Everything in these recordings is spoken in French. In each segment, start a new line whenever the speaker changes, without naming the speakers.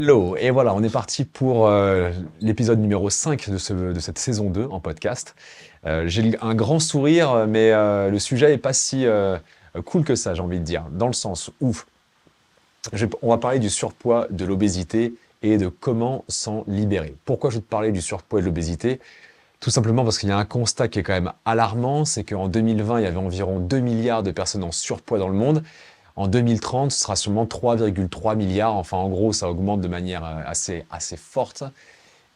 Hello, et voilà, on est parti pour l'épisode numéro 5 de cette saison 2 en podcast. J'ai un grand sourire, mais le sujet n'est pas si cool que ça, j'ai envie de dire, dans le sens où on va parler du surpoids, de l'obésité et de comment s'en libérer. Pourquoi je vais te parler du surpoids et de l'obésité? Tout simplement parce qu'il y a un constat qui est quand même alarmant, c'est qu'en 2020, il y avait environ 2 milliards de personnes en surpoids dans le monde. En 2030, ce sera seulement 3,3 milliards. Enfin, en gros, ça augmente de manière assez forte.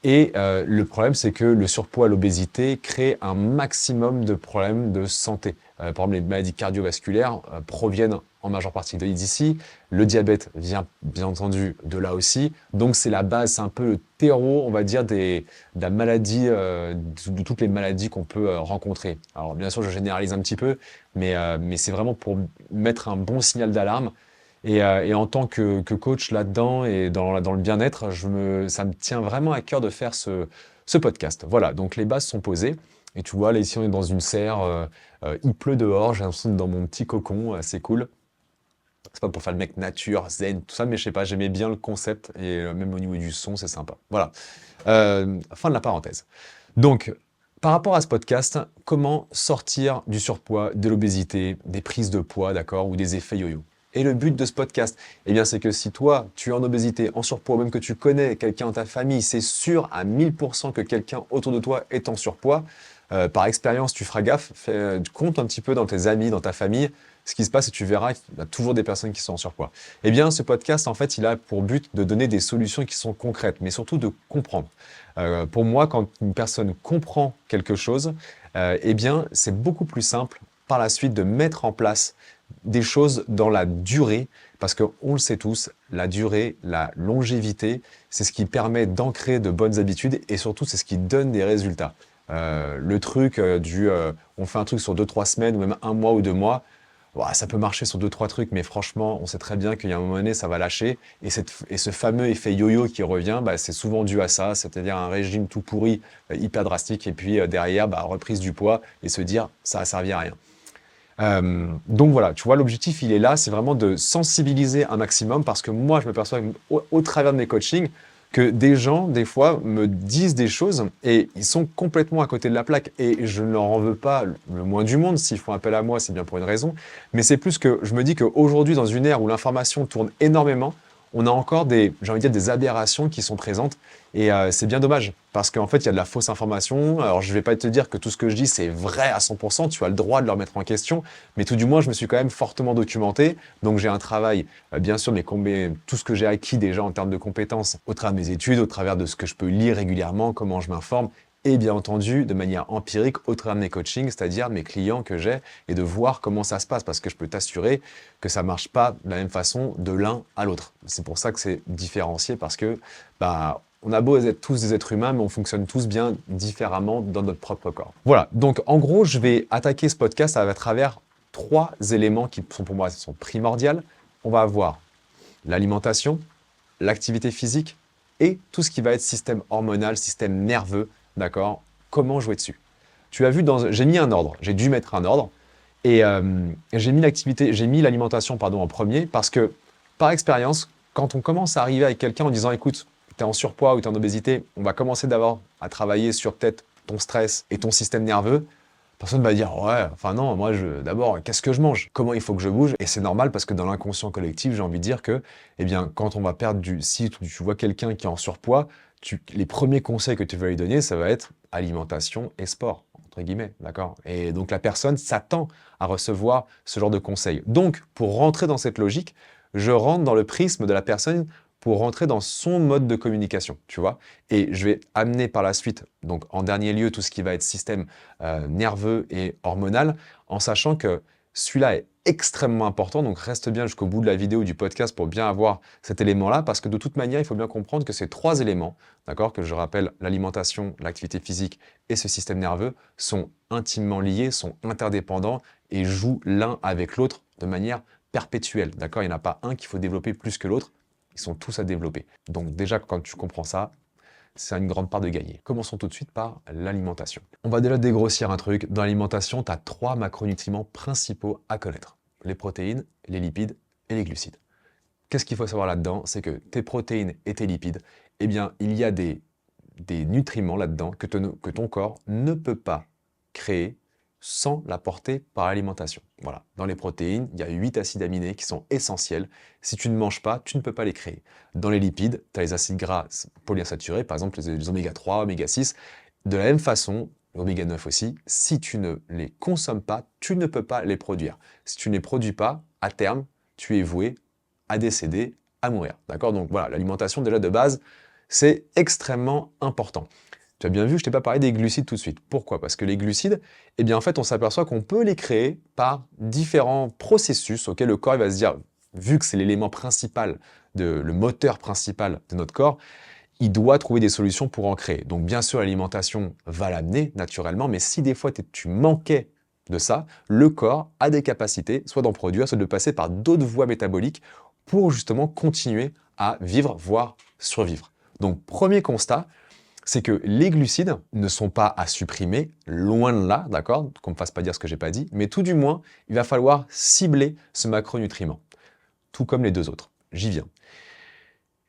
Et le problème, c'est que le surpoids et l'obésité créent un maximum de problèmes de santé. Par exemple, les maladies cardiovasculaires proviennent en majeure partie d'ici. Le diabète vient bien entendu de là aussi. Donc c'est la base, c'est un peu le terreau, on va dire, de la maladie, de toutes les maladies qu'on peut rencontrer. Alors bien sûr, je généralise un petit peu, mais c'est vraiment pour mettre un bon signal d'alarme. Et en tant que coach là-dedans et dans le bien-être, ça me tient vraiment à cœur de faire ce podcast. Voilà, donc les bases sont posées. Et tu vois, là ici on est dans une serre, il pleut dehors, j'ai l'impression d'être dans mon petit cocon, c'est cool. C'est pas pour faire le mec nature, zen, tout ça, mais je sais pas, j'aimais bien le concept et même au niveau du son, c'est sympa. Voilà. Fin de la parenthèse. Donc, par rapport à ce podcast, comment sortir du surpoids, de l'obésité, des prises de poids, d'accord, ou des effets yo-yo? Et le but de ce podcast, eh bien, c'est que si toi, tu es en obésité, en surpoids, ou même que tu connais quelqu'un dans ta famille, c'est sûr à 1000% que quelqu'un autour de toi est en surpoids. Par expérience, tu feras gaffe, compte un petit peu dans tes amis, dans ta famille, ce qui se passe et tu verras qu'il y a toujours des personnes qui sont en surpoids. Eh bien, ce podcast, en fait, il a pour but de donner des solutions qui sont concrètes, mais surtout de comprendre. Pour moi, quand une personne comprend quelque chose, eh bien, c'est beaucoup plus simple par la suite de mettre en place des choses dans la durée, parce qu'on le sait tous, la durée, la longévité, c'est ce qui permet d'ancrer de bonnes habitudes et surtout, c'est ce qui donne des résultats. Le truc on fait un truc sur 2-3 semaines ou même un mois ou 2 mois, ouah, ça peut marcher sur 2-3 trucs, mais franchement, on sait très bien qu'il y a un moment donné, ça va lâcher. Et ce fameux effet yo-yo qui revient, bah, c'est souvent dû à ça, c'est-à-dire un régime tout pourri, hyper drastique, et puis derrière, bah, reprise du poids, et se dire, ça a servi à rien. Donc voilà, tu vois, l'objectif, il est là, c'est vraiment de sensibiliser un maximum, parce que moi, je me perçois au travers de mes coachings, que des gens, des fois, me disent des choses et ils sont complètement à côté de la plaque. Et je ne leur en veux pas le moins du monde. S'ils font appel à moi, c'est bien pour une raison. Mais c'est plus que je me dis qu'aujourd'hui, dans une ère où l'information tourne énormément, on a encore j'ai envie de dire, des aberrations qui sont présentes. Et c'est bien dommage, parce qu'en fait, il y a de la fausse information. Alors, je ne vais pas te dire que tout ce que je dis, c'est vrai à 100%, tu as le droit de le remettre en question, mais tout du moins, je me suis quand même fortement documenté. Donc, j'ai un travail, bien sûr, mais tout ce que j'ai acquis déjà en termes de compétences au travers de mes études, au travers de ce que je peux lire régulièrement, comment je m'informe, et bien entendu, de manière empirique, au travers de mes coachings, c'est-à-dire mes clients que j'ai, et de voir comment ça se passe, parce que je peux t'assurer que ça ne marche pas de la même façon de l'un à l'autre. C'est pour ça que c'est différencié, parce que bah, on a beau être tous des êtres humains, mais on fonctionne tous bien différemment dans notre propre corps. Voilà, donc en gros, je vais attaquer ce podcast à travers 3 éléments qui sont pour moi sont primordiaux. On va avoir l'alimentation, l'activité physique et tout ce qui va être système hormonal, système nerveux, d'accord? Comment jouer dessus? Tu as vu, j'ai mis un ordre, j'ai dû mettre un ordre, et j'ai mis l'alimentation pardon en premier parce que par expérience, quand on commence à arriver avec quelqu'un en disant écoute, tu es en surpoids ou tu es en obésité, on va commencer d'abord à travailler sur peut-être ton stress et ton système nerveux. Personne va dire ouais, enfin non, moi d'abord, qu'est-ce que je mange? Comment il faut que je bouge? Et c'est normal parce que dans l'inconscient collectif, j'ai envie de dire que, eh bien, quand on va perdre si tu vois quelqu'un qui est en surpoids, les premiers conseils que tu vas lui donner, ça va être alimentation et sport, entre guillemets, d'accord? Et donc la personne s'attend à recevoir ce genre de conseils. Donc, pour rentrer dans cette logique, je rentre dans le prisme de la personne pour rentrer dans son mode de communication, tu vois? Et je vais amener par la suite, donc en dernier lieu, tout ce qui va être système nerveux et hormonal, en sachant que celui-là est extrêmement important, donc reste bien jusqu'au bout de la vidéo ou du podcast pour bien avoir cet élément-là, parce que de toute manière, il faut bien comprendre que ces 3 éléments, d'accord, que je rappelle, l'alimentation, l'activité physique et ce système nerveux, sont intimement liés, sont interdépendants et jouent l'un avec l'autre de manière perpétuelle, d'accord? Il n'y en a pas un qu'il faut développer plus que l'autre, ils sont tous à développer. Donc déjà, quand tu comprends ça, c'est une grande part de gagner. Commençons tout de suite par l'alimentation. On va déjà dégrossir un truc. Dans l'alimentation, tu as 3 macronutriments principaux à connaître. Les protéines, les lipides et les glucides. Qu'est-ce qu'il faut savoir là-dedans? C'est que tes protéines et tes lipides, eh bien, il y a des nutriments là-dedans que ton corps ne peut pas créer sans l'apporter par l'alimentation. Voilà. Dans les protéines, il y a 8 acides aminés qui sont essentiels. Si tu ne manges pas, tu ne peux pas les créer. Dans les lipides, tu as les acides gras polyinsaturés, par exemple les oméga 3, oméga 6. De la même façon, l'oméga 9 aussi, si tu ne les consommes pas, tu ne peux pas les produire. Si tu ne les produis pas, à terme, tu es voué à décéder, à mourir. D'accord? Donc voilà, l'alimentation déjà de base, c'est extrêmement important. Tu as bien vu, je ne t'ai pas parlé des glucides tout de suite. Pourquoi? Parce que les glucides, eh bien en fait, on s'aperçoit qu'on peut les créer par différents processus auxquels le corps il va se dire, vu que c'est l'élément principal, le moteur principal de notre corps, il doit trouver des solutions pour en créer. Donc bien sûr, l'alimentation va l'amener naturellement, mais si des fois tu manquais de ça, le corps a des capacités, soit d'en produire, soit de passer par d'autres voies métaboliques pour justement continuer à vivre, voire survivre. Donc premier constat, c'est que les glucides ne sont pas à supprimer, loin de là, d'accord? Qu'on ne me fasse pas dire ce que j'ai pas dit, mais tout du moins, il va falloir cibler ce macronutriment, tout comme les deux autres. J'y viens.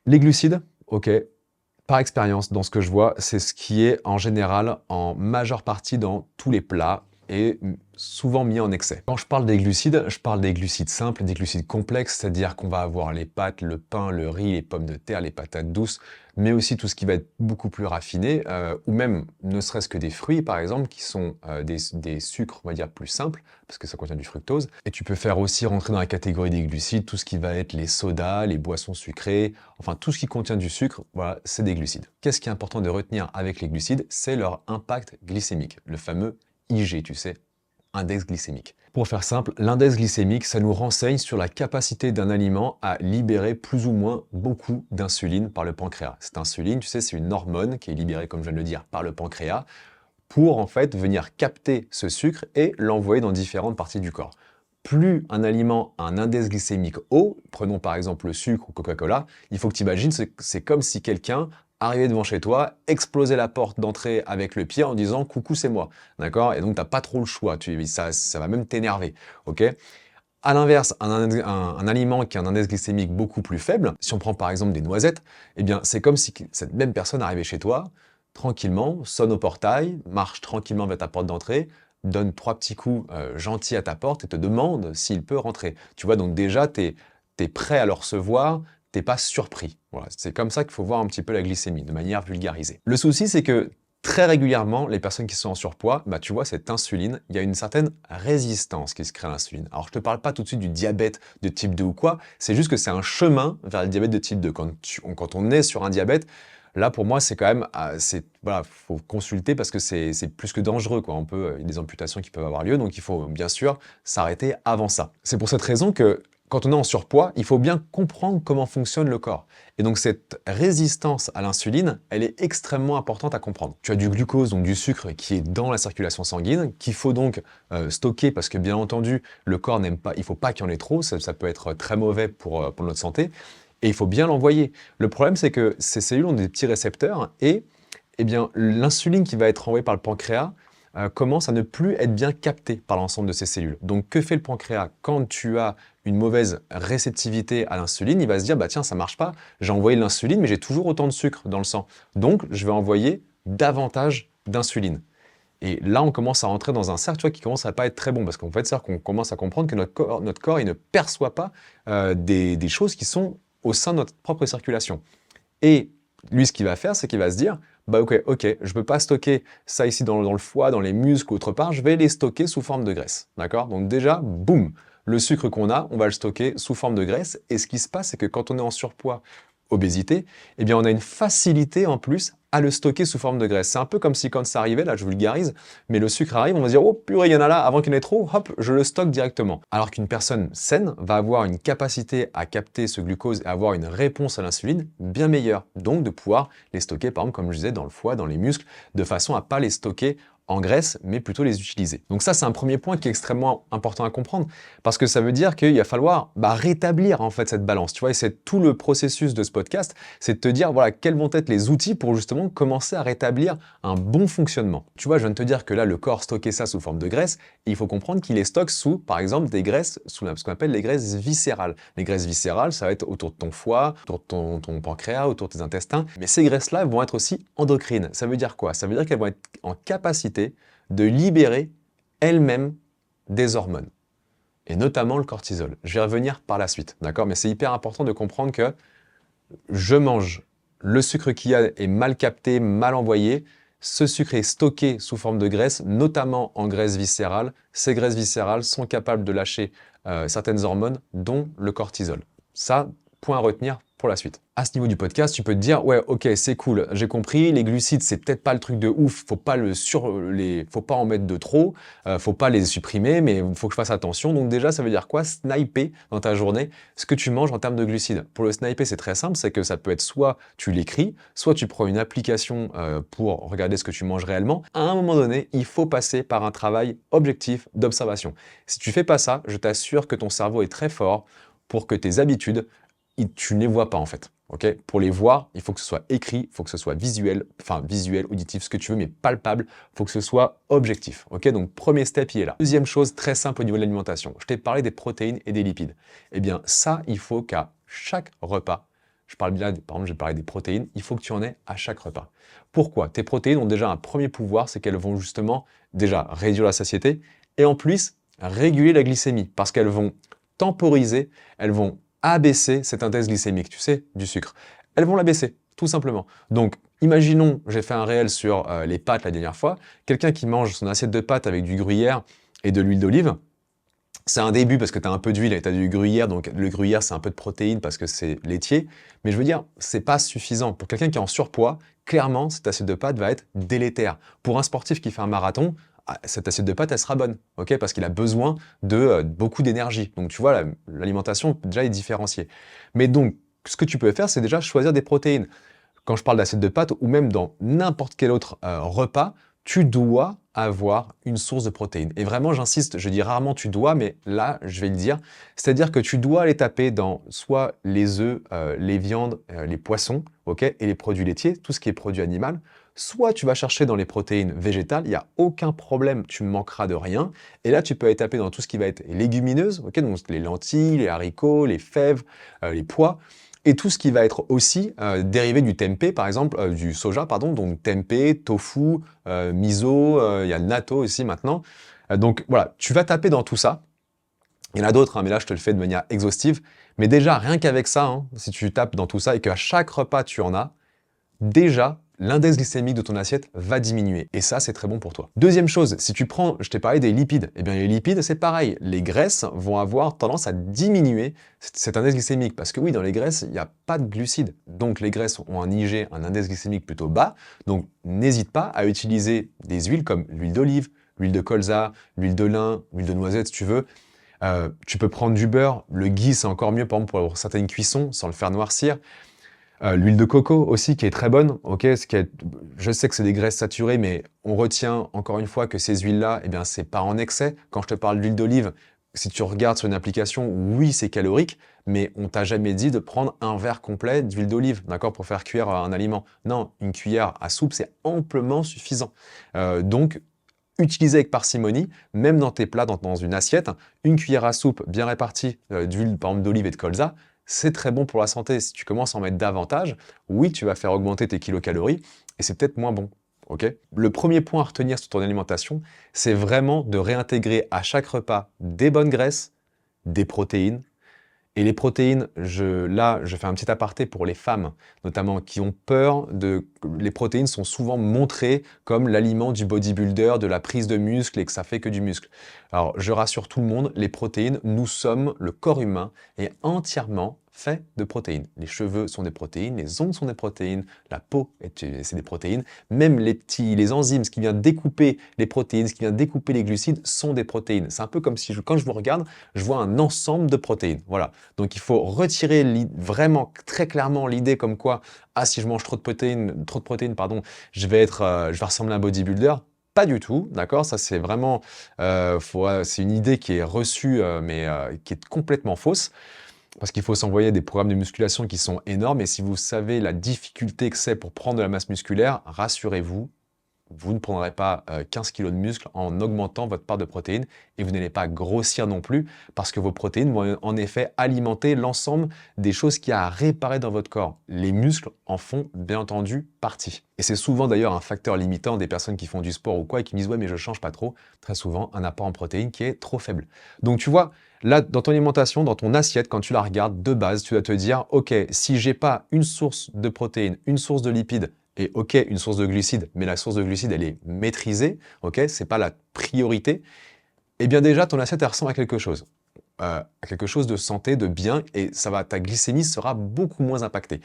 Les glucides, ok, par expérience, dans ce que je vois, c'est ce qui est en général en majeure partie dans tous les plats et souvent mis en excès. Quand je parle des glucides simples, des glucides complexes, c'est-à-dire qu'on va avoir les pâtes, le pain, le riz, les pommes de terre, les patates douces, mais aussi tout ce qui va être beaucoup plus raffiné, ou même ne serait-ce que des fruits, par exemple, qui sont des sucres, on va dire, plus simples, parce que ça contient du fructose. Et tu peux faire aussi rentrer dans la catégorie des glucides tout ce qui va être les sodas, les boissons sucrées, enfin tout ce qui contient du sucre, voilà, c'est des glucides. Qu'est-ce qui est important de retenir avec les glucides? C'est leur impact glycémique, le fameux IG, tu sais, index glycémique. Pour faire simple, l'index glycémique, ça nous renseigne sur la capacité d'un aliment à libérer plus ou moins beaucoup d'insuline par le pancréas. Cette insuline, tu sais, c'est une hormone qui est libérée, comme je viens de le dire, par le pancréas pour en fait venir capter ce sucre et l'envoyer dans différentes parties du corps. Plus un aliment a un index glycémique haut, prenons par exemple le sucre ou Coca-Cola, il faut que tu imagines, c'est comme si quelqu'un arrivait devant chez toi, explosait la porte d'entrée avec le pied en disant « coucou, c'est moi ». D'accord? Et donc, tu n'as pas trop le choix, ça va même t'énerver. Ok? À l'inverse, un aliment qui a un index glycémique beaucoup plus faible, si on prend par exemple des noisettes, eh bien c'est comme si cette même personne arrivait chez toi, tranquillement, sonne au portail, marche tranquillement vers ta porte d'entrée, donne 3 petits coups gentils à ta porte et te demande s'il peut rentrer. Tu vois, donc déjà, tu es prêt à le recevoir, t'es pas surpris. Voilà, c'est comme ça qu'il faut voir un petit peu la glycémie, de manière vulgarisée. Le souci, c'est que très régulièrement, les personnes qui sont en surpoids, bah, tu vois, cette insuline, il y a une certaine résistance qui se crée à l'insuline. Alors, je te parle pas tout de suite du diabète de type 2 ou quoi, c'est juste que c'est un chemin vers le diabète de type 2. Quand on est sur un diabète, là, pour moi, c'est quand même, voilà, faut consulter parce que c'est plus que dangereux, quoi. Il y a des amputations qui peuvent avoir lieu, donc il faut bien sûr s'arrêter avant ça. C'est pour cette raison que quand on est en surpoids, il faut bien comprendre comment fonctionne le corps. Et donc cette résistance à l'insuline, elle est extrêmement importante à comprendre. Tu as du glucose, donc du sucre, qui est dans la circulation sanguine, qu'il faut donc stocker parce que bien entendu, le corps n'aime pas, il ne faut pas qu'il y en ait trop, ça peut être très mauvais pour notre santé, et il faut bien l'envoyer. Le problème, c'est que ces cellules ont des petits récepteurs et eh bien, l'insuline qui va être envoyée par le pancréas commence à ne plus être bien captée par l'ensemble de ces cellules. Donc que fait le pancréas quand tu as une mauvaise réceptivité à l'insuline? Il va se dire, bah tiens, ça marche pas, j'ai envoyé de l'insuline, mais j'ai toujours autant de sucre dans le sang. Donc, je vais envoyer davantage d'insuline. Et là, on commence à rentrer dans un cercle, tu vois, qui commence à pas être très bon, parce qu'en fait, c'est qu'on commence à comprendre que notre corps il ne perçoit pas des choses qui sont au sein de notre propre circulation. Et lui, ce qu'il va faire, c'est qu'il va se dire, bah ok, je peux pas stocker ça ici dans le foie, dans les muscles ou autre part, je vais les stocker sous forme de graisse. D'accord? Donc déjà, boum, le sucre qu'on a, on va le stocker sous forme de graisse. Et ce qui se passe, c'est que quand on est en surpoids, obésité, eh bien on a une facilité en plus à le stocker sous forme de graisse. C'est un peu comme si quand ça arrivait, là je vulgarise, mais le sucre arrive, on va se dire « Oh purée, il y en a là, avant qu'il y en ait trop, hop, je le stocke directement ». Alors qu'une personne saine va avoir une capacité à capter ce glucose et avoir une réponse à l'insuline bien meilleure. Donc de pouvoir les stocker, par exemple, comme je disais, dans le foie, dans les muscles, de façon à ne pas les stocker en graisse, mais plutôt les utiliser. Donc ça, c'est un premier point qui est extrêmement important à comprendre, parce que ça veut dire qu'il va falloir rétablir en fait cette balance, tu vois, et c'est tout le processus de ce podcast, c'est de te dire, voilà, quels vont être les outils pour justement commencer à rétablir un bon fonctionnement. Tu vois, je viens de te dire que là, le corps stockait ça sous forme de graisse, et il faut comprendre qu'il les stocke sous, par exemple, des graisses, sous ce qu'on appelle les graisses viscérales. Les graisses viscérales, ça va être autour de ton foie, autour de ton pancréas, autour de tes intestins, mais ces graisses-là vont être aussi endocrines. Ça veut dire quoi? Ça veut dire qu'elles vont être en capacité de libérer elles-mêmes des hormones, et notamment le cortisol. Je vais revenir par la suite, d'accord? Mais c'est hyper important de comprendre que je mange, le sucre qu'il y a est mal capté, mal envoyé, ce sucre est stocké sous forme de graisse, notamment en graisse viscérale. Ces graisses viscérales sont capables de lâcher certaines hormones, dont le cortisol. Ça, point à retenir pour la suite. À ce niveau du podcast, tu peux te dire, ouais, ok, c'est cool, j'ai compris, les glucides, c'est peut-être pas le truc de ouf, faut pas en mettre de trop, faut pas les supprimer, mais il faut que je fasse attention. Donc déjà, ça veut dire quoi? Sniper dans ta journée ce que tu manges en termes de glucides. Pour le sniper, c'est très simple, c'est que ça peut être soit tu l'écris, soit tu prends une application pour regarder ce que tu manges réellement. À un moment donné, il faut passer par un travail objectif d'observation. Si tu fais pas ça, je t'assure que ton cerveau est très fort pour que tes habitudes, tu ne les vois pas en fait. Okay, pour les voir, il faut que ce soit écrit, il faut que ce soit visuel, auditif, ce que tu veux, mais palpable, il faut que ce soit objectif. Okay, donc premier step, il est là. Deuxième chose, très simple au niveau de l'alimentation. Je t'ai parlé des protéines et des lipides. Eh bien ça, il faut qu'à chaque repas, je parle bien, par exemple, je parlais des protéines, il faut que tu en aies à chaque repas. Pourquoi? Tes protéines ont déjà un premier pouvoir, c'est qu'elles vont justement déjà réduire la satiété et en plus réguler la glycémie parce qu'elles vont temporiser, elles vont abaisser cet index glycémique, tu sais, du sucre. Elles vont l'abaisser, tout simplement. Donc, imaginons, j'ai fait un réel sur les pâtes la dernière fois, quelqu'un qui mange son assiette de pâtes avec du gruyère et de l'huile d'olive, c'est un début parce que tu as un peu d'huile et tu as du gruyère, donc le gruyère c'est un peu de protéines parce que c'est laitier, mais je veux dire, c'est pas suffisant. Pour quelqu'un qui est en surpoids, clairement, cette assiette de pâtes va être délétère. Pour un sportif qui fait un marathon, cette assiette de pâtes, elle sera bonne, ok, parce qu'il a besoin de beaucoup d'énergie. Donc tu vois, l'alimentation déjà est différenciée. Mais donc, ce que tu peux faire, c'est déjà choisir des protéines. Quand je parle d'assiette de pâtes, ou même dans n'importe quel autre repas, tu dois avoir une source de protéines. Et vraiment, j'insiste, je dis rarement tu dois, mais là, je vais le dire. C'est-à-dire que tu dois aller taper dans soit les œufs, les viandes, les poissons, ok, et les produits laitiers, tout ce qui est produit animal. Soit tu vas chercher dans les protéines végétales, il n'y a aucun problème, tu ne manqueras de rien. Et là, tu peux aller taper dans tout ce qui va être légumineuse, ok, donc les lentilles, les haricots, les fèves, les pois. Et tout ce qui va être aussi dérivé du tempeh, par exemple, du soja, pardon, donc tempeh, tofu, miso, il y a le natto aussi maintenant. Donc voilà, tu vas taper dans tout ça. Il y en a d'autres, hein, mais là je te le fais de manière exhaustive. Mais déjà, rien qu'avec ça, hein, si tu tapes dans tout ça et qu'à chaque repas tu en as, déjà, l'index glycémique de ton assiette va diminuer. Et ça, c'est très bon pour toi. Deuxième chose, si tu prends, je t'ai parlé des lipides, eh bien les lipides, c'est pareil. Les graisses vont avoir tendance à diminuer cet index glycémique. Parce que oui, dans les graisses, il n'y a pas de glucides. Donc les graisses ont un IG, un index glycémique plutôt bas. Donc n'hésite pas à utiliser des huiles comme l'huile d'olive, l'huile de colza, l'huile de lin, l'huile de noisette si tu veux. Tu peux prendre du beurre. Le ghee, c'est encore mieux, par exemple, pour certaines cuissons, sans le faire noircir. L'huile de coco aussi qui est très bonne, ok, je sais que c'est des graisses saturées, mais on retient encore une fois que ces huiles-là, eh bien c'est pas en excès. Quand je te parle d'huile d'olive, si tu regardes sur une application, oui c'est calorique, mais on t'a jamais dit de prendre un verre complet d'huile d'olive, d'accord, pour faire cuire un aliment. Non, une cuillère à soupe c'est amplement suffisant. Donc utilisez avec parcimonie, même dans tes plats, dans une assiette, une cuillère à soupe bien répartie d'huile par exemple d'olive et de colza, c'est très bon pour la santé. Si tu commences à en mettre davantage, oui, tu vas faire augmenter tes kilocalories et c'est peut-être moins bon. Okay, le premier point à retenir sur ton alimentation, c'est vraiment de réintégrer à chaque repas des bonnes graisses, des protéines. Et les protéines, là, je fais un petit aparté pour les femmes, notamment, qui ont peur de... Les protéines sont souvent montrées comme l'aliment du bodybuilder, de la prise de muscle et que ça fait que du muscle. Alors, je rassure tout le monde, les protéines, nous sommes, le corps humain est entièrement fait de protéines. Les cheveux sont des protéines, les ongles sont des protéines, la peau, c'est des protéines. Même les enzymes, ce qui vient découper les protéines, ce qui vient découper les glucides, sont des protéines. C'est un peu comme si, quand je vous regarde, je vois un ensemble de protéines. Voilà. Donc il faut retirer vraiment très clairement l'idée comme quoi, ah si je mange trop de protéines, pardon, je vais ressembler à un bodybuilder. Pas du tout, d'accord? Ça, c'est vraiment, c'est une idée qui est reçue, mais qui est complètement fausse. Parce qu'il faut s'envoyer des programmes de musculation qui sont énormes et si vous savez la difficulté que c'est pour prendre de la masse musculaire, rassurez-vous, vous ne prendrez pas 15 kilos de muscle en augmentant votre part de protéines et vous n'allez pas grossir non plus parce que vos protéines vont en effet alimenter l'ensemble des choses qu'il y a à réparer dans votre corps. Les muscles en font bien entendu partie. Et c'est souvent d'ailleurs un facteur limitant des personnes qui font du sport ou quoi et qui me disent « ouais mais je change pas trop ». Très souvent un apport en protéines qui est trop faible. Donc tu vois, là dans ton alimentation, dans ton assiette, quand tu la regardes de base, tu dois te dire « ok, si j'ai pas une source de protéines, une source de lipides, et ok, une source de glucides, mais la source de glucides, elle est maîtrisée, ok, c'est pas la priorité, eh bien déjà, ton assiette, elle ressemble à quelque chose de santé, de bien, et ta glycémie sera beaucoup moins impactée.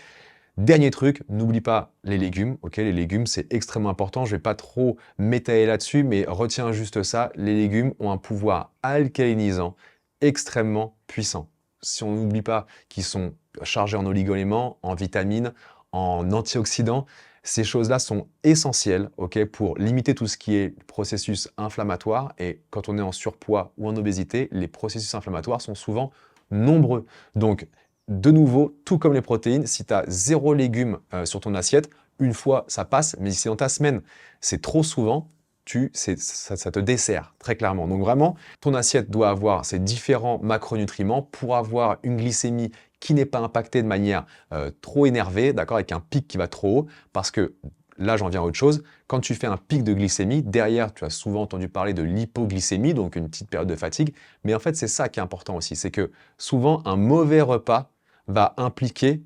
Dernier truc, n'oublie pas les légumes, ok, les légumes, c'est extrêmement important, je vais pas trop m'étaler là-dessus, mais retiens juste ça, les légumes ont un pouvoir alcalinisant extrêmement puissant. Si on n'oublie pas qu'ils sont chargés en oligo-éléments, en vitamines, en antioxydants, ces choses-là sont essentielles, ok, pour limiter tout ce qui est processus inflammatoire. Et quand on est en surpoids ou en obésité, les processus inflammatoires sont souvent nombreux. Donc, de nouveau, tout comme les protéines, si tu as 0 légumes sur ton assiette, une fois, ça passe. Mais si dans ta semaine, c'est trop souvent, ça te dessert, très clairement. Donc vraiment, ton assiette doit avoir ces différents macronutriments pour avoir une glycémie qui n'est pas impactée de manière trop énervée, d'accord, avec un pic qui va trop haut, parce que là, j'en viens à autre chose. Quand tu fais un pic de glycémie, derrière, tu as souvent entendu parler de l'hypoglycémie, donc une petite période de fatigue. Mais en fait, c'est ça qui est important aussi, c'est que souvent, un mauvais repas va impliquer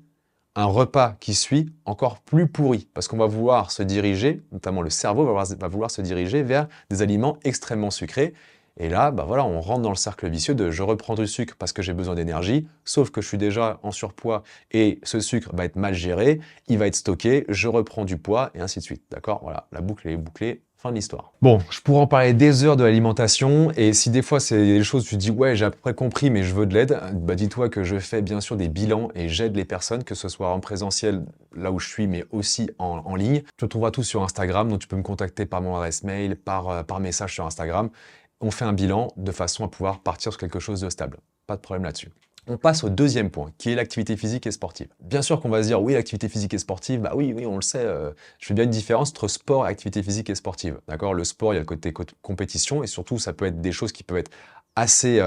un repas qui suit encore plus pourri, parce qu'on va vouloir se diriger, notamment le cerveau va vouloir se diriger vers des aliments extrêmement sucrés. Et là, bah voilà, on rentre dans le cercle vicieux de je reprends du sucre parce que j'ai besoin d'énergie, sauf que je suis déjà en surpoids et ce sucre va être mal géré, il va être stocké, je reprends du poids et ainsi de suite. D'accord? Voilà, la boucle est bouclée. Fin de l'histoire. Bon, je pourrais en parler des heures de l'alimentation et si des fois c'est des choses où tu te dis ouais j'ai à peu près compris mais je veux de l'aide, bah dis-toi que je fais bien sûr des bilans et j'aide les personnes, que ce soit en présentiel là où je suis mais aussi en ligne. Tu le trouveras tout sur Instagram, donc tu peux me contacter par mon adresse mail, par message sur Instagram. On fait un bilan de façon à pouvoir partir sur quelque chose de stable. Pas de problème là-dessus. On passe au deuxième point, qui est l'activité physique et sportive. Bien sûr qu'on va se dire, oui, l'activité physique et sportive, bah oui, on le sait, je fais bien une différence entre sport et activité physique et sportive. D'accord? Le sport, il y a le côté compétition, et surtout, ça peut être des choses qui peuvent être assez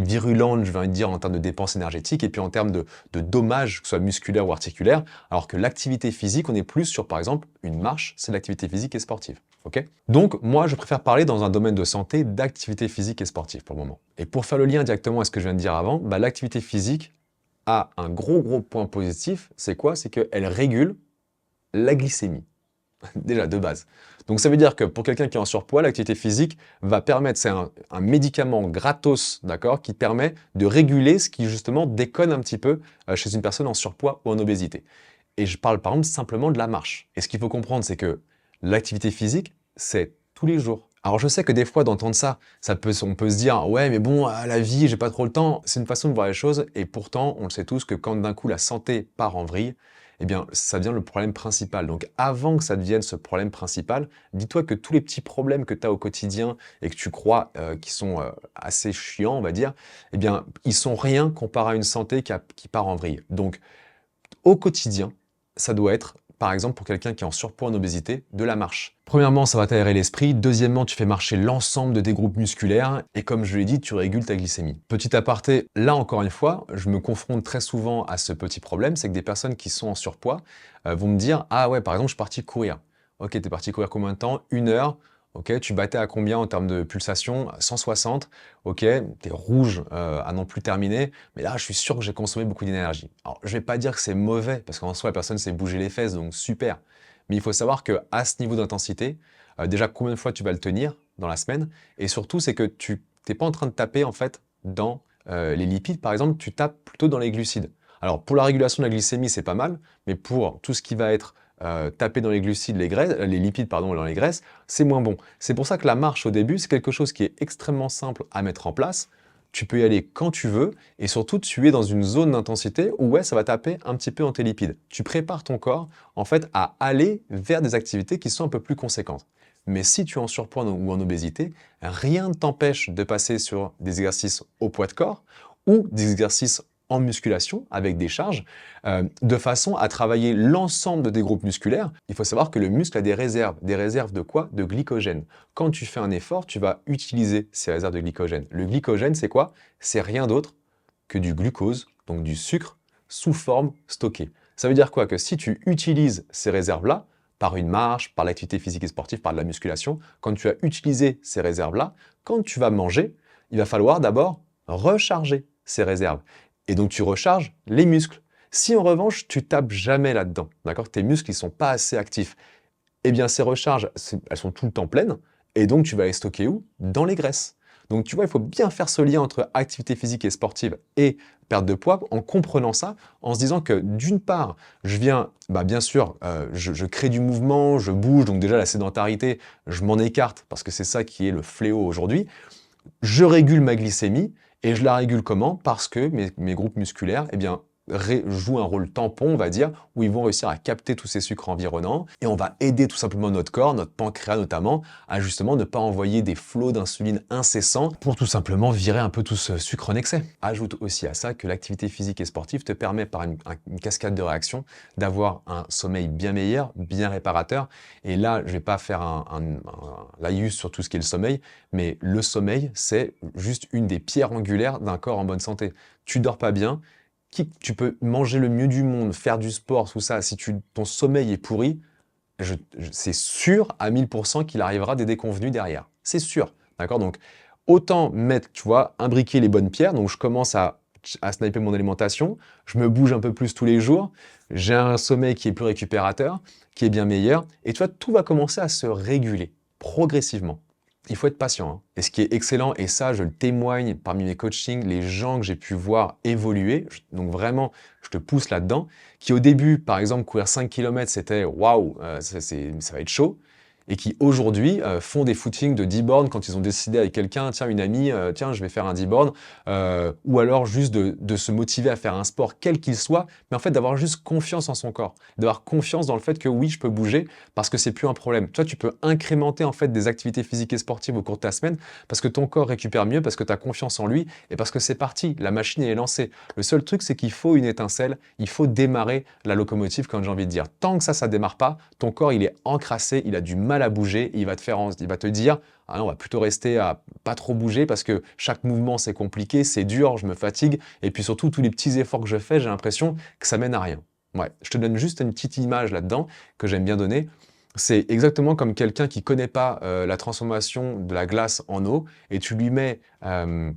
virulentes, je vais envie de dire, en termes de dépenses énergétiques, et puis en termes de dommages, que ce soit musculaire ou articulaire, alors que l'activité physique, on est plus sur, par exemple, une marche, c'est l'activité physique et sportive. Okay. Donc, moi, je préfère parler dans un domaine de santé d'activité physique et sportive pour le moment. Et pour faire le lien directement à ce que je viens de dire avant, bah, l'activité physique a un gros point positif. C'est quoi? C'est qu'elle régule la glycémie, déjà de base. Donc, ça veut dire que pour quelqu'un qui est en surpoids, l'activité physique va permettre, c'est un médicament gratos, d'accord, qui permet de réguler ce qui justement déconne un petit peu chez une personne en surpoids ou en obésité. Et je parle par exemple simplement de la marche. Et ce qu'il faut comprendre, c'est que l'activité physique, c'est tous les jours. Alors je sais que des fois d'entendre ça, on peut se dire « ouais mais bon, à la vie, j'ai pas trop le temps ». C'est une façon de voir les choses et pourtant, on le sait tous que quand d'un coup la santé part en vrille, eh bien ça devient le problème principal. Donc avant que ça devienne ce problème principal, dis-toi que tous les petits problèmes que tu as au quotidien et que tu crois qui sont assez chiants, on va dire, eh bien ils sont rien comparé à une santé qui part en vrille. Donc au quotidien, ça doit être, par exemple, pour quelqu'un qui est en surpoids, en obésité, de la marche. Premièrement, ça va t'aérer l'esprit. Deuxièmement, tu fais marcher l'ensemble de tes groupes musculaires. Et comme je l'ai dit, tu régules ta glycémie. Petit aparté, là encore une fois, je me confronte très souvent à ce petit problème, c'est que des personnes qui sont en surpoids vont me dire « ah ouais, par exemple, je suis parti courir ». Ok, t'es parti courir combien de temps? 1 heure. Ok, tu battais à combien en termes de pulsation? 160. Ok, t'es rouge à non plus terminer. Mais là, je suis sûr que j'ai consommé beaucoup d'énergie. Alors, je vais pas dire que c'est mauvais, parce qu'en soi, la personne s'est bougé les fesses, donc super. Mais il faut savoir qu'à ce niveau d'intensité, déjà, combien de fois tu vas le tenir dans la semaine? Et surtout, c'est que tu n'es pas en train de taper, en fait, dans les lipides, par exemple, tu tapes plutôt dans les glucides. Alors, pour la régulation de la glycémie, c'est pas mal, mais pour tout ce qui va être taper dans les glucides, les lipides pardon, dans les graisses, c'est moins bon. C'est pour ça que la marche au début, c'est quelque chose qui est extrêmement simple à mettre en place. Tu peux y aller quand tu veux et surtout tu es dans une zone d'intensité où ouais, ça va taper un petit peu dans tes lipides. Tu prépares ton corps en fait à aller vers des activités qui sont un peu plus conséquentes. Mais si tu es en surpoids ou en obésité, rien ne t'empêche de passer sur des exercices au poids de corps ou des exercices en musculation avec des charges, de façon à travailler l'ensemble de tes groupes musculaires. Il faut savoir que le muscle a des réserves. Des réserves de quoi? De glycogène. Quand tu fais un effort, tu vas utiliser ces réserves de glycogène. Le glycogène, c'est quoi? C'est rien d'autre que du glucose, donc du sucre, sous forme stockée. Ça veut dire quoi? Que si tu utilises ces réserves-là, par une marche, par l'activité physique et sportive, par de la musculation, quand tu as utilisé ces réserves-là, quand tu vas manger, il va falloir d'abord recharger ces réserves. Et donc tu recharges les muscles. Si en revanche, tu tapes jamais là-dedans, d'accord, tes muscles ne sont pas assez actifs, eh bien ces recharges, elles sont tout le temps pleines, et donc tu vas les stocker où? Dans les graisses. Donc tu vois, il faut bien faire ce lien entre activité physique et sportive et perte de poids en comprenant ça, en se disant que d'une part, je viens, bien sûr, je crée du mouvement, je bouge, donc déjà la sédentarité, je m'en écarte parce que c'est ça qui est le fléau aujourd'hui. Je régule ma glycémie et je la régule comment? Parce que mes groupes musculaires, eh bien, jouent un rôle tampon, on va dire, où ils vont réussir à capter tous ces sucres environnants et on va aider tout simplement notre corps, notre pancréas notamment, à justement ne pas envoyer des flots d'insuline incessants pour tout simplement virer un peu tout ce sucre en excès. Ajoute aussi à ça que l'activité physique et sportive te permet par une cascade de réactions d'avoir un sommeil bien meilleur, bien réparateur. Et là, je vais pas faire un laïus sur tout ce qui est le sommeil, mais le sommeil, c'est juste une des pierres angulaires d'un corps en bonne santé. Tu dors pas bien, tu peux manger le mieux du monde, faire du sport, tout ça, si ton sommeil est pourri, c'est sûr à 1000% qu'il arrivera des déconvenus derrière. C'est sûr, d'accord? Donc, autant mettre, tu vois, imbriquer les bonnes pierres. Donc, je commence à sniper mon alimentation, je me bouge un peu plus tous les jours, j'ai un sommeil qui est plus récupérateur, qui est bien meilleur, et tu vois, tout va commencer à se réguler progressivement. Il faut être patient, hein. Et ce qui est excellent, et ça je le témoigne parmi mes coachings, les gens que j'ai pu voir évoluer, donc vraiment je te pousse là-dedans, qui au début par exemple courir 5 km c'était waouh, ça va être chaud, et qui aujourd'hui font des footings de 10 bornes quand ils ont décidé avec quelqu'un, tiens une amie, tiens je vais faire un 10 bornes, ou alors juste de se motiver à faire un sport quel qu'il soit, mais en fait d'avoir juste confiance en son corps, d'avoir confiance dans le fait que oui je peux bouger parce que c'est plus un problème. Toi tu peux incrémenter en fait des activités physiques et sportives au cours de ta semaine parce que ton corps récupère mieux, parce que tu as confiance en lui et parce que c'est parti, la machine elle est lancée. Le seul truc c'est qu'il faut une étincelle, il faut démarrer la locomotive comme j'ai envie de dire. Tant que ça démarre pas, ton corps il est encrassé, il a du mal à bouger, et il va te dire ah non, on va plutôt rester à pas trop bouger parce que chaque mouvement c'est compliqué, c'est dur, je me fatigue et puis surtout tous les petits efforts que je fais, j'ai l'impression que ça mène à rien. Ouais, je te donne juste une petite image là-dedans que j'aime bien donner. C'est exactement comme quelqu'un qui connaît pas la transformation de la glace en eau et tu lui mets un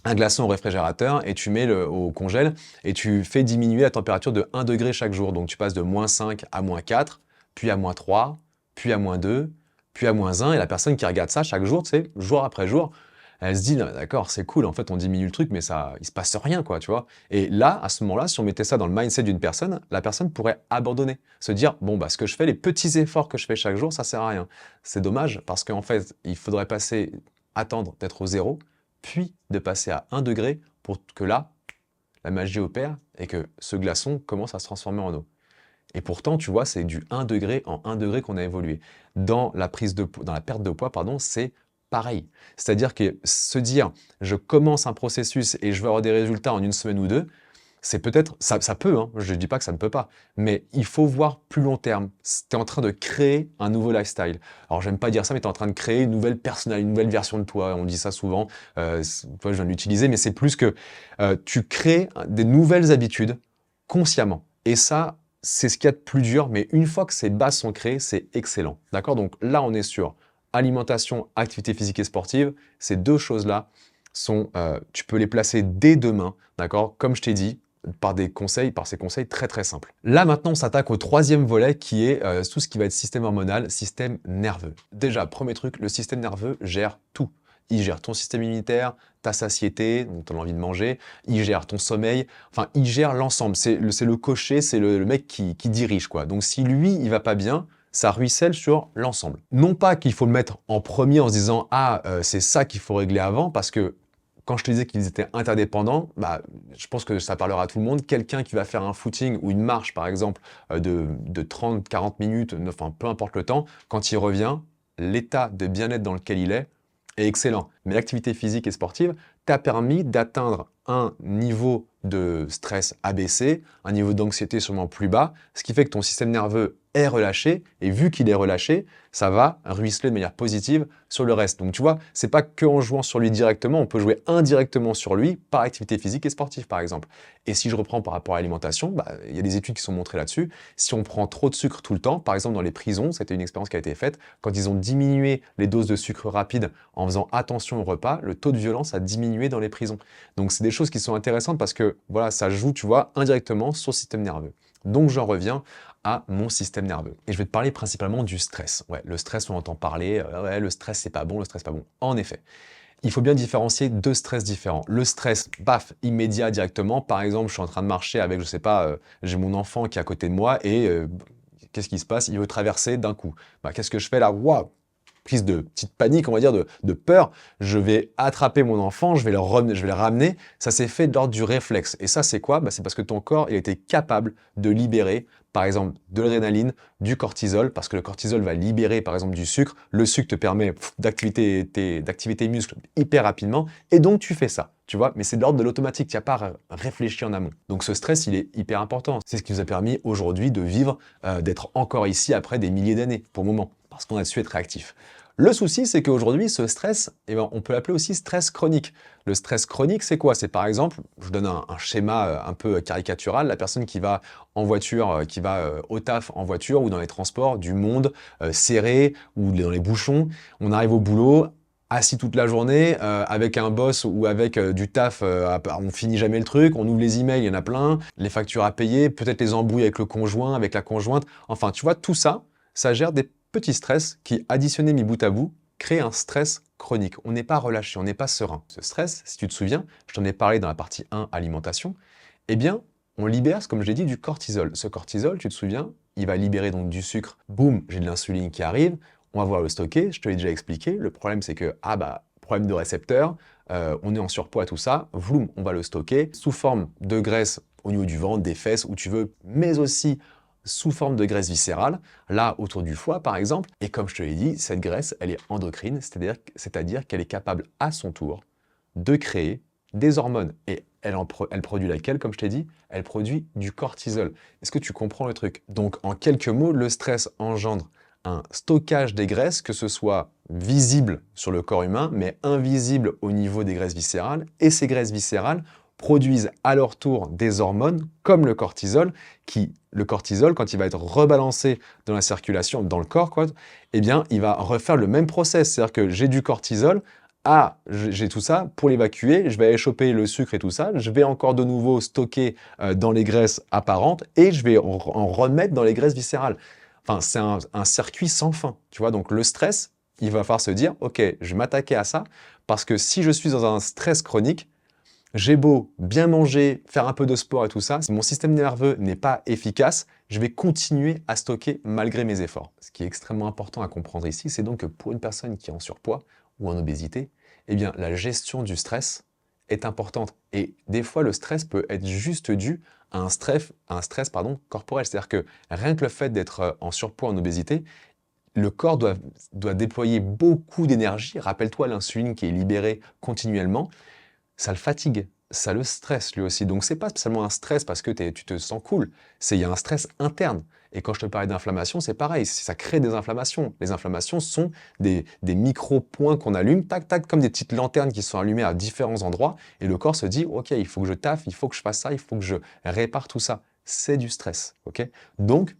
glaçon au réfrigérateur et tu mets au congèle et tu fais diminuer la température de 1 degré chaque jour. Donc tu passes de -5 à -4, puis à -3, puis à -2, puis à -1 et la personne qui regarde ça chaque jour, tu sais, jour après jour, elle se dit: «Non, d'accord, c'est cool, en fait, on diminue le truc, mais il se passe rien, quoi», tu vois? Et là, à ce moment-là, si on mettait ça dans le mindset d'une personne, la personne pourrait abandonner, se dire: «Bon, ce que je fais, les petits efforts que je fais chaque jour, ça sert à rien». C'est dommage parce qu'en fait, il faudrait attendre d'être au zéro, puis de passer à 1 degré pour que là, la magie opère et que ce glaçon commence à se transformer en eau. Et pourtant, tu vois, c'est du 1 degré en 1 degré qu'on a évolué. Dans la perte de poids, pardon, c'est pareil. C'est-à-dire que se dire: «Je commence un processus et je vais avoir des résultats en 1 semaine ou 2», c'est peut-être ça peut, hein, je ne dis pas que ça ne peut pas, mais il faut voir plus long terme. Tu es en train de créer un nouveau lifestyle. Alors j'aime pas dire ça, mais tu es en train de créer une nouvelle personnalité, une nouvelle version de toi. On dit ça souvent, toi je viens de l'utiliser, mais c'est plus que, tu crées des nouvelles habitudes consciemment et ça, c'est ce qu'il y a de plus dur, mais une fois que ces bases sont créées, c'est excellent. D'accord? Donc là, on est sur alimentation, activité physique et sportive. Ces 2 choses-là tu peux les placer dès demain, d'accord? Comme je t'ai dit, par ces conseils très très simples. Là maintenant, on s'attaque au 3e volet qui est tout ce qui va être système hormonal, système nerveux. Déjà, premier truc, le système nerveux gère tout. Il gère ton système immunitaire, ta satiété, donc ton envie de manger, il gère ton sommeil, enfin il gère l'ensemble. C'est le cocher, c'est le mec qui dirige quoi. Donc si lui, il va pas bien, ça ruisselle sur l'ensemble. Non pas qu'il faut le mettre en premier en se disant ah c'est ça qu'il faut régler avant parce que quand je te disais qu'ils étaient interdépendants, je pense que ça parlera à tout le monde. Quelqu'un qui va faire un footing ou une marche, par exemple, de 30-40 minutes, enfin, peu importe le temps, quand il revient, l'état de bien-être dans lequel il est excellent. Mais l'activité physique et sportive t'a permis d'atteindre un niveau de stress abaissé, un niveau d'anxiété sûrement plus bas, ce qui fait que ton système nerveux est relâché, et vu qu'il est relâché, ça va ruisseler de manière positive sur le reste. Donc tu vois, c'est pas que en jouant sur lui directement, on peut jouer indirectement sur lui par activité physique et sportive par exemple. Et si je reprends par rapport à l'alimentation, il y a des études qui sont montrées là-dessus. Si on prend trop de sucre tout le temps, par exemple dans les prisons, c'était une expérience qui a été faite, quand ils ont diminué les doses de sucre rapide en faisant attention au repas, le taux de violence a diminué dans les prisons. Donc c'est des choses qui sont intéressantes parce que voilà, ça joue, tu vois, indirectement sur le système nerveux. Donc j'en reviens à mon système nerveux. Et je vais te parler principalement du stress. Ouais, le stress, on entend parler, ouais, le stress c'est pas bon, le stress c'est pas bon. En effet, il faut bien différencier deux stress différents. Le stress, paf, immédiat directement. Par exemple, je suis en train de marcher avec, je sais pas, j'ai mon enfant qui est à côté de moi et qu'est-ce qui se passe? Il veut traverser d'un coup. Qu'est-ce que je fais là? Waouh! Prise de petite panique, on va dire, de peur, je vais attraper mon enfant, je vais le ramener. Ça s'est fait de l'ordre du réflexe. Et ça, c'est quoi? C'est parce que ton corps, il était capable de libérer, par exemple, de l'adrénaline, du cortisol, parce que le cortisol va libérer, par exemple, du sucre. Le sucre te permet d'activer tes muscles hyper rapidement, et donc tu fais ça. Tu vois, mais c'est de l'ordre de l'automatique, tu n'as pas réfléchi en amont. Donc ce stress, il est hyper important. C'est ce qui nous a permis aujourd'hui de vivre, d'être encore ici après des milliers d'années, pour le moment, parce qu'on a su être réactif. Le souci, c'est qu'aujourd'hui, ce stress, on peut l'appeler aussi stress chronique. Le stress chronique, c'est quoi? C'est par exemple, je donne un schéma un peu caricatural, la personne qui va en voiture, qui va au taf en voiture ou dans les transports, du monde serré ou dans les bouchons, on arrive au boulot, assis toute la journée, avec un boss ou avec du taf, on finit jamais le truc, on ouvre les emails, il y en a plein, les factures à payer, peut-être les embrouilles avec le conjoint, avec la conjointe, enfin tu vois, tout ça, ça gère des petits stress qui, additionnés mis bout à bout, créent un stress chronique. On n'est pas relâché, on n'est pas serein. Ce stress, si tu te souviens, je t'en ai parlé dans la partie 1, alimentation, eh bien, on libère, comme je l'ai dit, du cortisol. Ce cortisol, tu te souviens, il va libérer donc du sucre. Boum, j'ai de l'insuline qui arrive, on va voir le stocker, je te l'ai déjà expliqué. Le problème, c'est que, problème de récepteur, on est en surpoids, tout ça, vroom, on va le stocker sous forme de graisse au niveau du ventre, des fesses, où tu veux, mais aussi sous forme de graisse viscérale, là autour du foie par exemple, et comme je te l'ai dit, cette graisse, elle est endocrine, c'est-à-dire qu'elle est capable à son tour de créer des hormones. Et elle produit laquelle, comme je t'ai dit? Elle produit du cortisol. Est-ce que tu comprends le truc? Donc en quelques mots, le stress engendre un stockage des graisses, que ce soit visible sur le corps humain, mais invisible au niveau des graisses viscérales, et ces graisses viscérales produisent à leur tour des hormones, comme le cortisol, quand il va être rebalancé dans la circulation, dans le corps, eh bien, il va refaire le même process. C'est-à-dire que j'ai du cortisol, j'ai tout ça, pour l'évacuer, je vais aller choper le sucre et tout ça, je vais encore de nouveau stocker dans les graisses apparentes, et je vais en remettre dans les graisses viscérales. Enfin, c'est un circuit sans fin, tu vois. Donc le stress, il va falloir se dire, ok, je vais m'attaquer à ça, parce que si je suis dans un stress chronique, j'ai beau bien manger, faire un peu de sport et tout ça, si mon système nerveux n'est pas efficace, je vais continuer à stocker malgré mes efforts. Ce qui est extrêmement important à comprendre ici, c'est donc que pour une personne qui est en surpoids ou en obésité, eh bien, la gestion du stress est importante. Et des fois, le stress peut être juste dû à un stress corporel. C'est-à-dire que rien que le fait d'être en surpoids, en obésité, le corps doit déployer beaucoup d'énergie. Rappelle-toi l'insuline qui est libérée continuellement, ça le fatigue, ça le stresse lui aussi. Donc c'est pas spécialement un stress parce que tu te sens cool, il y a un stress interne. Et quand je te parlais d'inflammation, c'est pareil, ça crée des inflammations. Les inflammations sont des micro-points qu'on allume, tac, tac, comme des petites lanternes qui sont allumées à différents endroits, et le corps se dit, ok, il faut que je taffe, il faut que je fasse ça, il faut que je répare tout ça. C'est du stress, ok? Donc,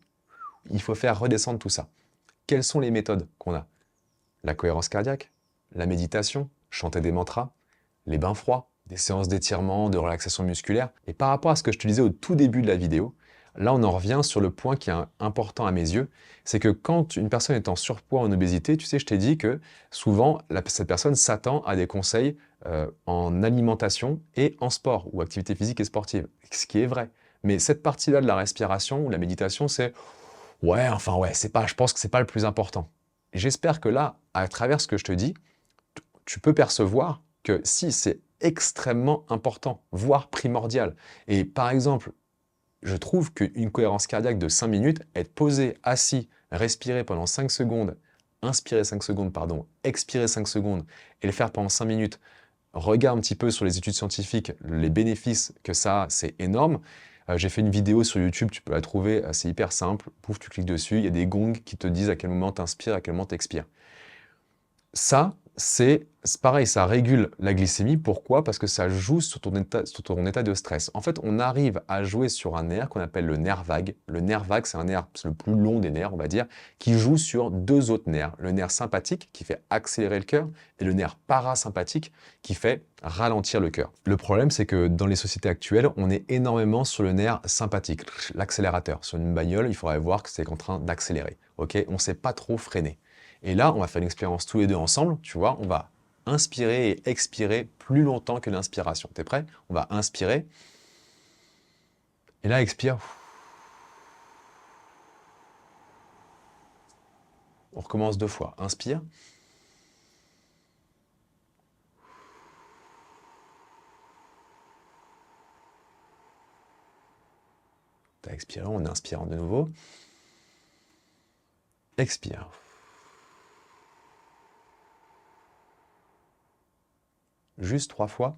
il faut faire redescendre tout ça. Quelles sont les méthodes qu'on a? La cohérence cardiaque, la méditation, chanter des mantras, les bains froids, des séances d'étirement, de relaxation musculaire. Et par rapport à ce que je te disais au tout début de la vidéo, là on en revient sur le point qui est important à mes yeux, c'est que quand une personne est en surpoids, en obésité, tu sais, je t'ai dit que souvent cette personne s'attend à des conseils en alimentation et en sport ou activité physique et sportive, ce qui est vrai. Mais cette partie-là de la respiration ou la méditation, je pense que c'est pas le plus important. J'espère que là, à travers ce que je te dis, tu peux percevoir que si c'est extrêmement important, voire primordial. Et par exemple, je trouve qu'une cohérence cardiaque de 5 minutes, être posé, assis, respirer pendant 5 secondes, inspirer 5 secondes, pardon, expirer 5 secondes et le faire pendant 5 minutes, regarde un petit peu sur les études scientifiques les bénéfices que ça a, c'est énorme. J'ai fait une vidéo sur YouTube, tu peux la trouver, c'est hyper simple. Pouf, tu cliques dessus, il y a des gongs qui te disent à quel moment tu inspires, à quel moment tu expires. Ça, c'est pareil, ça régule la glycémie. Pourquoi? Parce que ça joue sur ton état de stress. En fait, on arrive à jouer sur un nerf qu'on appelle le nerf vague. Le nerf vague, c'est un nerf, c'est le plus long des nerfs, on va dire, qui joue sur deux autres nerfs. Le nerf sympathique, qui fait accélérer le cœur, et le nerf parasympathique, qui fait ralentir le cœur. Le problème, c'est que dans les sociétés actuelles, on est énormément sur le nerf sympathique, l'accélérateur. Sur une bagnole, il faudrait voir que c'est en train d'accélérer. Ok, on ne sait pas trop freiner. Et là, on va faire une expérience tous les deux ensemble, tu vois, on va inspirer et expirer plus longtemps que l'inspiration. T'es prêt? On va inspirer. Et là, expire. On recommence 2 fois. Inspire. T'as expiré, on inspire de nouveau. Expire. Juste 3 fois.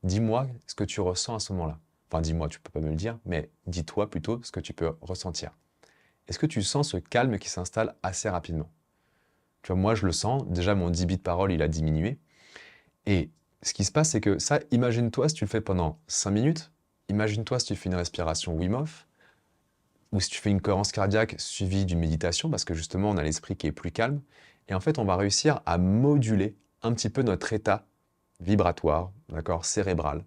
Dis-moi ce que tu ressens à ce moment-là. Enfin, dis-moi, tu peux pas me le dire, mais dis-toi plutôt ce que tu peux ressentir. Est-ce que tu sens ce calme qui s'installe assez rapidement? Tu vois, moi, je le sens. Déjà, mon débit de parole, il a diminué. Et ce qui se passe, c'est que ça, imagine-toi si tu le fais pendant 5 minutes. Imagine-toi si tu fais une respiration Wim Hof, ou si tu fais une cohérence cardiaque suivie d'une méditation, parce que justement, on a l'esprit qui est plus calme. Et en fait, on va réussir à moduler un petit peu notre état vibratoire, d'accord, cérébral,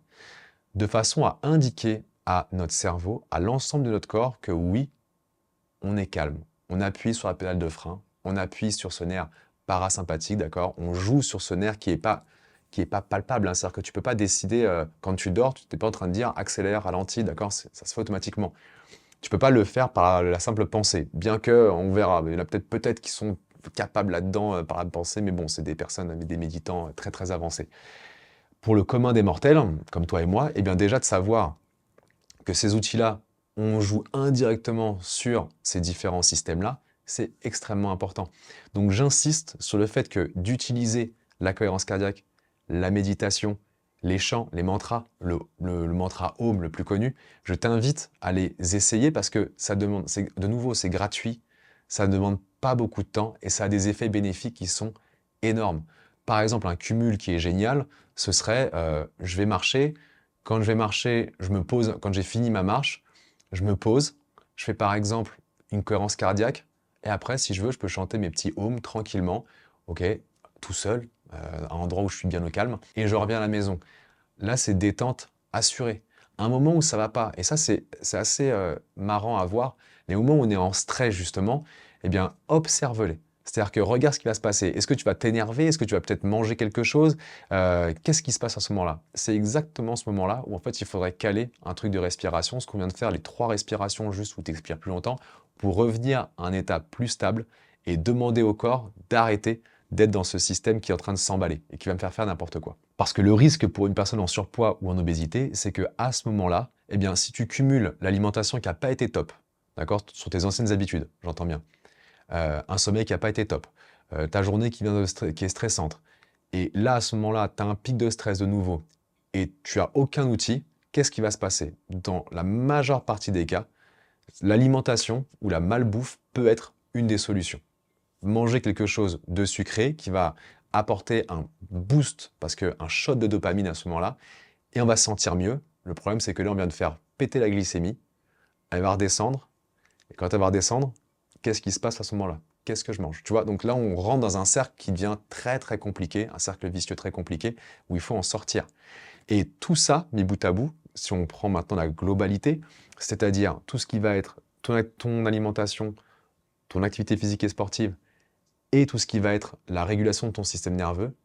de façon à indiquer à notre cerveau, à l'ensemble de notre corps, que oui, on est calme. On appuie sur la pédale de frein, on appuie sur ce nerf parasympathique, d'accord? On joue sur ce nerf qui est pas palpable, hein. C'est-à-dire que tu peux pas décider, quand tu dors, tu n'es pas en train de dire accélère, ralentis, d'accord? Ça se fait automatiquement. Tu peux pas le faire par la simple pensée, bien que, on verra, il y en a peut-être qui sont capables là-dedans par la pensée, mais bon, c'est des personnes, des méditants très très avancés. Pour le commun des mortels, comme toi et moi, eh bien déjà de savoir que ces outils-là, on joue indirectement sur ces différents systèmes-là, c'est extrêmement important. Donc j'insiste sur le fait que d'utiliser la cohérence cardiaque, la méditation, les chants, les mantras, le mantra Om le plus connu, je t'invite à les essayer parce que ça demande, de nouveau, c'est gratuit, ça ne demande pas beaucoup de temps et ça a des effets bénéfiques qui sont énormes. Par exemple, un cumul qui est génial, ce serait je vais marcher, quand je vais marcher, je me pose, quand j'ai fini ma marche, je me pose, je fais par exemple une cohérence cardiaque, et après, si je veux, je peux chanter mes petits ohms tranquillement, ok, tout seul, à un endroit où je suis bien au calme, et je reviens à la maison. Là, c'est détente assurée. Un moment où ça va pas, et ça, c'est assez marrant à voir, les moments où on est en stress, justement, eh bien, observe-les. C'est-à-dire que regarde ce qui va se passer. Est-ce que tu vas t'énerver? Est-ce que tu vas peut-être manger quelque chose? Qu'est-ce qui se passe à ce moment-là? C'est exactement ce moment-là où en fait il faudrait caler un truc de respiration, ce qu'on vient de faire, les 3 respirations juste où tu expires plus longtemps, pour revenir à un état plus stable et demander au corps d'arrêter d'être dans ce système qui est en train de s'emballer et qui va me faire n'importe quoi. Parce que le risque pour une personne en surpoids ou en obésité, c'est que à ce moment-là, eh bien, si tu cumules l'alimentation qui n'a pas été top, d'accord, sur tes anciennes habitudes, j'entends bien, un sommeil qui n'a pas été top, ta journée qui est stressante, et là, à ce moment-là, tu as un pic de stress de nouveau, et tu as aucun outil, qu'est-ce qui va se passer? Dans la majeure partie des cas, l'alimentation ou la malbouffe peut être une des solutions. Manger quelque chose de sucré qui va apporter un boost, parce qu'un shot de dopamine à ce moment-là, et on va se sentir mieux. Le problème, c'est que là, on vient de faire péter la glycémie, elle va redescendre, et quand elle va redescendre, qu'est-ce qui se passe à ce moment-là? Qu'est-ce que je mange? Tu vois, donc là, on rentre dans un cercle qui devient très très compliqué, un cercle vicieux très compliqué, où il faut en sortir. Et tout ça, mis bout à bout, si on prend maintenant la globalité, c'est-à-dire tout ce qui va être ton alimentation, ton activité physique et sportive, et tout ce qui va être la régulation de ton système nerveux,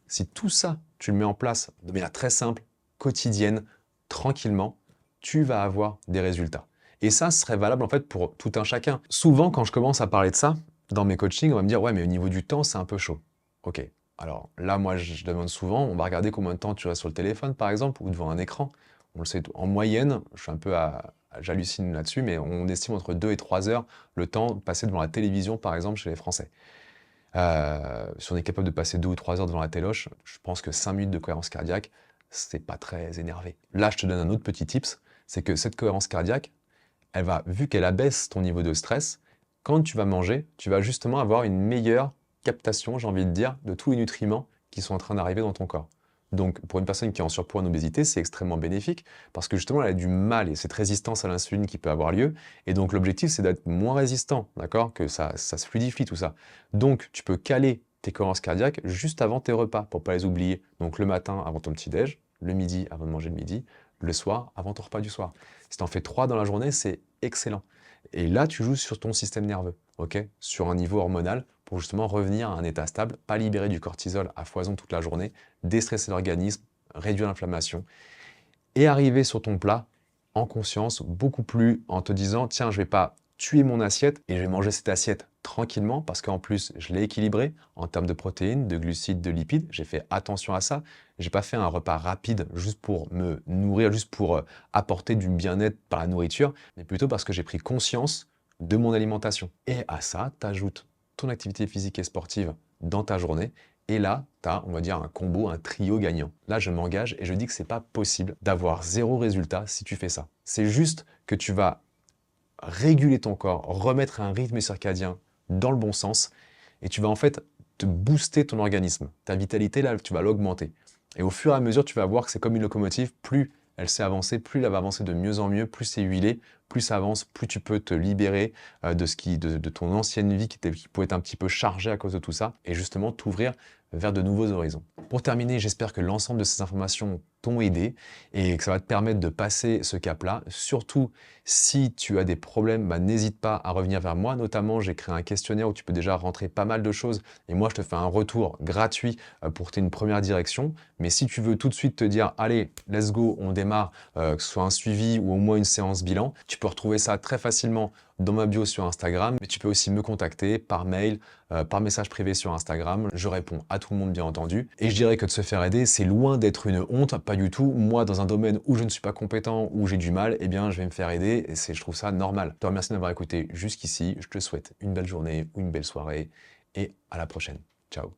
si tout ça, tu le mets en place de manière très simple, quotidienne, tranquillement, tu vas avoir des résultats. Et ça serait valable en fait pour tout un chacun. Souvent, quand je commence à parler de ça, dans mes coachings, on va me dire « Ouais, mais au niveau du temps, c'est un peu chaud. » Ok. Alors là, moi, je demande souvent, on va regarder combien de temps tu restes sur le téléphone, par exemple, ou devant un écran. On le sait, en moyenne, je suis un peu j'hallucine là-dessus, mais on estime entre 2 et 3 heures le temps passé devant la télévision, par exemple, chez les Français. Si on est capable de passer 2 ou 3 heures devant la téloche, je pense que 5 minutes de cohérence cardiaque, c'est pas très énervé. Là, je te donne un autre petit tips, c'est que cette cohérence cardiaque, elle va, vu qu'elle abaisse ton niveau de stress, quand tu vas manger, tu vas justement avoir une meilleure captation, j'ai envie de dire, de tous les nutriments qui sont en train d'arriver dans ton corps. Donc, pour une personne qui est en surpoids et en obésité, c'est extrêmement bénéfique parce que justement, elle a du mal et cette résistance à l'insuline qui peut avoir lieu. Et donc, l'objectif, c'est d'être moins résistant, d'accord? Que ça se fluidifie tout ça. Donc, tu peux caler tes cohérences cardiaques juste avant tes repas pour pas les oublier. Donc, le matin avant ton petit-déj, le midi avant de manger le midi, le soir avant ton repas du soir. Si tu en fais 3 dans la journée, c'est excellent. Et là, tu joues sur ton système nerveux, ok? Sur un niveau hormonal pour justement revenir à un état stable, pas libérer du cortisol à foison toute la journée, déstresser l'organisme, réduire l'inflammation et arriver sur ton plat en conscience, beaucoup plus en te disant tiens, je vais pas tuer mon assiette et je vais manger cette assiette tranquillement parce qu'en plus, je l'ai équilibré en termes de protéines, de glucides, de lipides. J'ai fait attention à ça. J'ai pas fait un repas rapide juste pour me nourrir, juste pour apporter du bien-être par la nourriture, mais plutôt parce que j'ai pris conscience de mon alimentation. Et à ça, tu ajoutes ton activité physique et sportive dans ta journée. Et là, tu as, on va dire, un combo, un trio gagnant. Là, je m'engage et je dis que c'est pas possible d'avoir 0 résultat si tu fais ça. C'est juste que tu vas réguler ton corps, remettre un rythme circadien dans le bon sens et tu vas en fait te booster ton organisme. Ta vitalité, là, tu vas l'augmenter. Et au fur et à mesure, tu vas voir que c'est comme une locomotive, plus elle sait avancer, plus elle va avancer de mieux en mieux, plus c'est huilé, plus ça avance, plus tu peux te libérer de ton ancienne vie qui pouvait être un petit peu chargée à cause de tout ça, et justement t'ouvrir vers de nouveaux horizons. Pour terminer, j'espère que l'ensemble de ces informations t'ont aidé et que ça va te permettre de passer ce cap-là. Surtout, si tu as des problèmes, n'hésite pas à revenir vers moi. Notamment, j'ai créé un questionnaire où tu peux déjà rentrer pas mal de choses et moi, je te fais un retour gratuit pour une première direction. Mais si tu veux tout de suite te dire, allez, let's go, on démarre, que ce soit un suivi ou au moins une séance bilan, tu peux retrouver ça très facilement dans ma bio sur Instagram, mais tu peux aussi me contacter par mail, par message privé sur Instagram. Je réponds à tout le monde, bien entendu. Et je dirais que de se faire aider, c'est loin d'être une honte, pas du tout. Moi, dans un domaine où je ne suis pas compétent, où j'ai du mal, eh bien, je vais me faire aider et je trouve ça normal. Je te remercie d'avoir écouté jusqu'ici. Je te souhaite une belle journée ou une belle soirée et à la prochaine. Ciao.